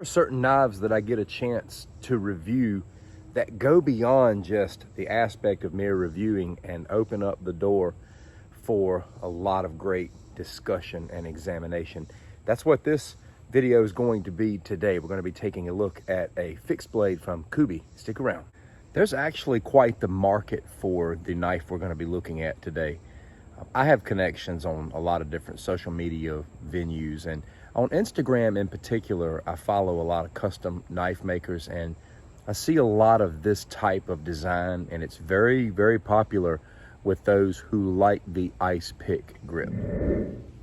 There are certain knives that I get a chance to review that go beyond just the aspect of mere reviewing and open up the door for a lot of great discussion and examination. That's what this video is going to be today. We're going to be taking a look at a fixed blade from Kubey. Stick around. There's actually quite the market for the knife we're going to be looking at today. I have connections on a lot of different social media venues, and on Instagram in particular, I follow a lot of custom knife makers, and I see a lot of this type of design, and it's very, very popular with those who like the ice pick grip.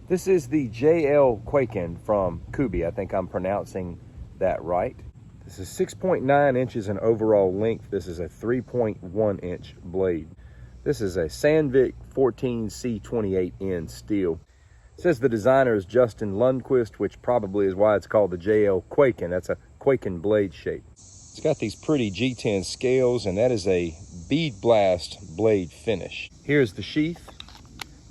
This is the JL Kwaiken from Kubey. I think I'm pronouncing that right. This is 6.9 inches in overall length. This is a 3.1 inch blade. This is a Sandvik 14C28N steel. It says the designer is Justin Lundquist, which probably is why it's called the JL Kwaiken. That's a Kwaiken blade shape. It's got these pretty G10 scales, and that is a bead blast blade finish. Here's the sheath.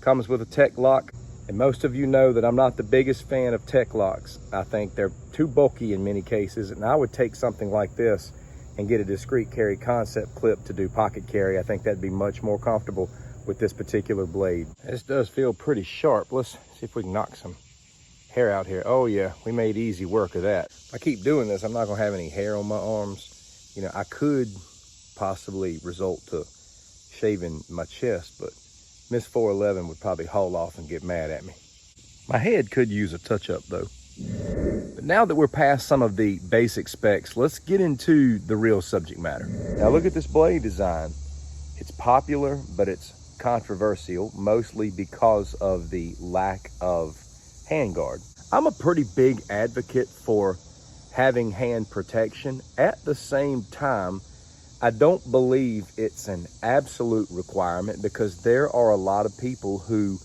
Comes with a tech lock, and most of you know that I'm not the biggest fan of tech locks. I think they're too bulky in many cases, and I would take something like this and get a discreet carry concept clip to do pocket carry. I think that'd be much more comfortable with this particular blade. This does feel pretty sharp. Let's see if we can knock some hair out here. Oh yeah, we made easy work of that. If I keep doing this, I'm not gonna have any hair on my arms. You know, I could possibly resort to shaving my chest, but Miss 411 would probably haul off and get mad at me. My head could use a touch-up though. But now that we're past some of the basic specs, let's get into the real subject matter. Now look at this blade design. It's popular, but it's controversial, mostly because of the lack of handguard. I'm a pretty big advocate for having hand protection. At the same time, I don't believe it's an absolute requirement, because there are a lot of people who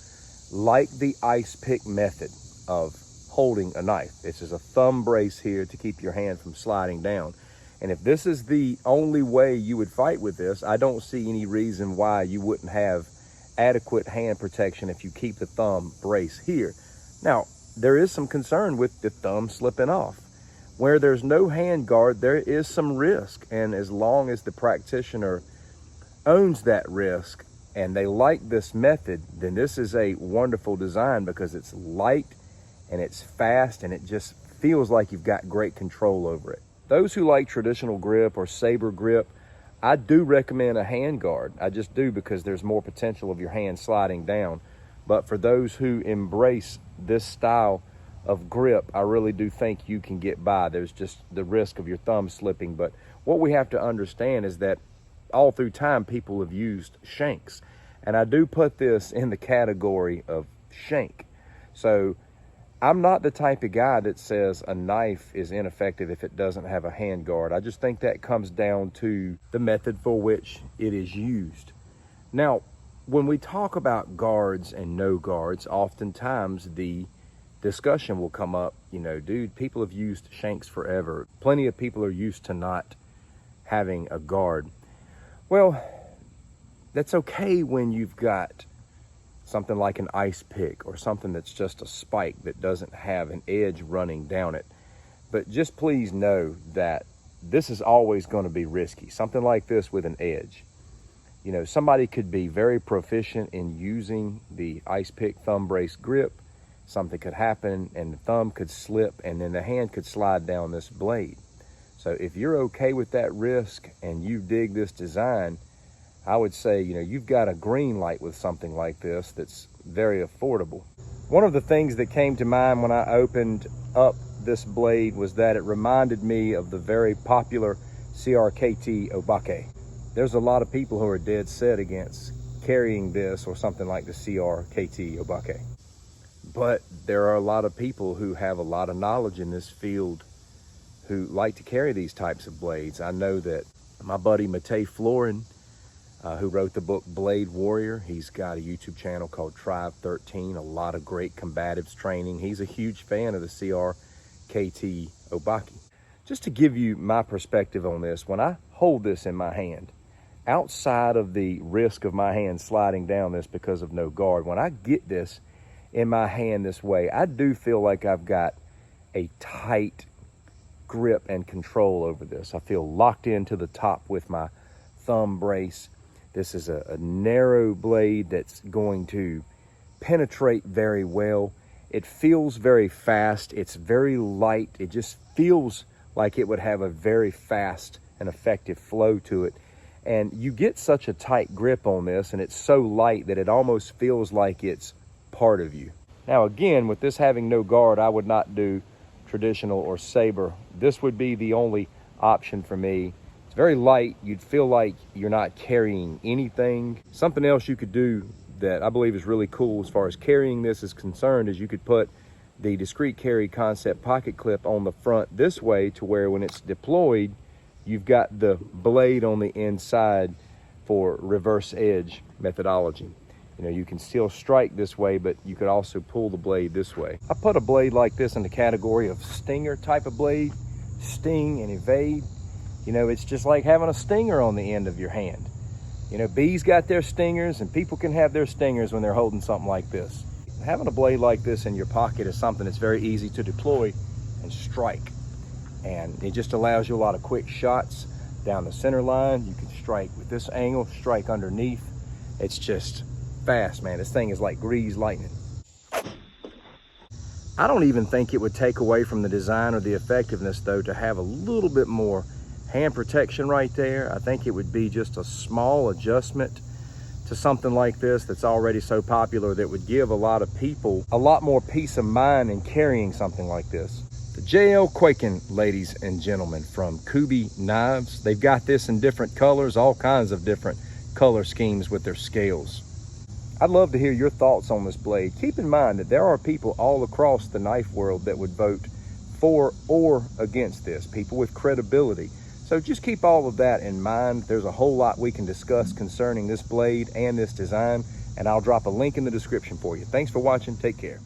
like the ice pick method of holding a knife. This is a thumb brace here to keep your hand from sliding down. And if this is the only way you would fight with this, I don't see any reason why you wouldn't have adequate hand protection if you keep the thumb brace here. Now, there is some concern with the thumb slipping off. Where there's no hand guard, there is some risk. And as long as the practitioner owns that risk and they like this method, then this is a wonderful design, because it's light and it's fast and it just feels like you've got great control over it. Those who like traditional grip or saber grip, I do recommend a hand guard. I just do, because there's more potential of your hand sliding down. But for those who embrace this style of grip, I really do think you can get by. There's just the risk of your thumb slipping. But what we have to understand is that all through time, people have used shanks. And I do put this in the category of shank. So I'm not the type of guy that says a knife is ineffective if it doesn't have a hand guard. I just think that comes down to the method for which it is used. Now, when we talk about guards and no guards, oftentimes the discussion will come up, you know, dude, people have used shanks forever. Plenty of people are used to not having a guard. Well, that's okay when you've got something like an ice pick or something that's just a spike that doesn't have an edge running down it. But just please know that this is always going to be risky. Something like this with an edge. You know, somebody could be very proficient in using the ice pick thumb brace grip. Something could happen and the thumb could slip, and then the hand could slide down this blade. So if you're okay with that risk and you dig this design, I would say, you know, you've got a green light with something like this that's very affordable. One of the things that came to mind when I opened up this blade was that it reminded me of the very popular CRKT Obake. There's a lot of people who are dead set against carrying this or something like the CRKT Obake. But there are a lot of people who have a lot of knowledge in this field who like to carry these types of blades. I know that my buddy Matej Florin, who wrote the book Blade Warrior, he's got a YouTube channel called Tribe 13, a lot of great combatives training. He's a huge fan of the CRKT Obake. Just to give you my perspective on this, when I hold this in my hand, outside of the risk of my hand sliding down this because of no guard, when I get this in my hand this way, I do feel like I've got a tight grip and control over this. I feel locked into the top with my thumb brace. This is a narrow blade that's going to penetrate very well. It feels very fast. It's very light. It just feels like it would have a very fast and effective flow to it. And you get such a tight grip on this, and it's so light that it almost feels like it's part of you. Now again, with this having no guard, I would not do traditional or saber. This would be the only option for me. It's very light. You'd feel like you're not carrying anything. Something else you could do that I believe is really cool as far as carrying this is concerned is you could put the discreet carry concept pocket clip on the front this way to where when it's deployed, you've got the blade on the inside for reverse edge methodology. You know, you can still strike this way, but you could also pull the blade this way. I put a blade like this in the category of stinger type of blade, sting and evade. You know, it's just like having a stinger on the end of your hand. You know, bees got their stingers and people can have their stingers when they're holding something like this. Having a blade like this in your pocket is something that's very easy to deploy and strike. And it just allows you a lot of quick shots down the center line. You can strike with this angle, strike underneath. It's just fast, man. This thing is like greased lightning. I don't even think it would take away from the design or the effectiveness though to have a little bit more hand protection right there. I think it would be just a small adjustment to something like this that's already so popular that would give a lot of people a lot more peace of mind in carrying something like this. The JL Kwaiken, ladies and gentlemen, from Kubey knives. They've got this in different colors, all kinds of different color schemes with their scales. I'd love to hear your thoughts on this blade. Keep in mind that there are people all across the knife world that would vote for or against this, people with credibility. So just keep all of that in mind. There's a whole lot we can discuss concerning this blade and this design, and I'll drop a link in the description for you. Thanks for watching. Take care.